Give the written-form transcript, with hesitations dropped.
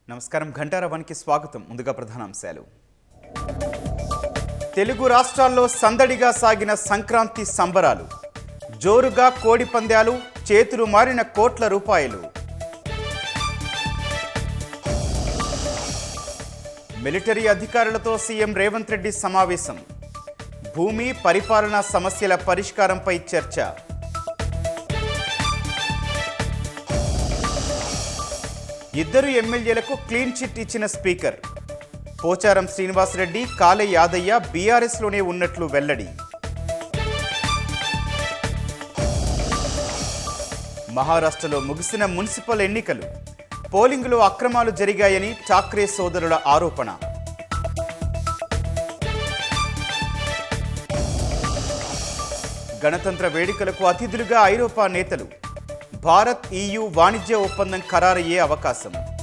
నమస్కారం ఘంటారవానికి స్వాగతం. ముందుగా ప్రధానాంశాలు. తెలుగు రాష్ట్రాల్లో సందడిగా సాగిన సంక్రాంతి సంబరాలు. జోరుగా కోడి పందాలు, చేతులు మారిన కోట్ల రూపాయలు. మిలిటరీ అధికారులతో సీఎం రేవంత్ రెడ్డి సమావేశం. భూమి పరిపాలనా సమస్యల పరిష్కారంపై చర్చ. ఇద్దరు ఎమ్మెల్యేలకు క్లీన్ చిట్ ఇచ్చిన స్పీకర్. పోచారం శ్రీనివాసరెడ్డి, కాలే యాదయ్య బీఆర్ఎస్లోనే ఉన్నట్లు వెల్లడి. మహారాష్ట్రలో ముగిసిన మున్సిపల్ ఎన్నికలు. పోలింగులో అక్రమాలు జరిగాయని ఠాక్రే సోదరుల ఆరోపణ. గణతంత్ర వేడుకలకు అతిథులుగా ఐరోపా నేతలు. భారత్ EU వాణిజ్య ఒప్పందం ఖరారయ్యే అవకాశం.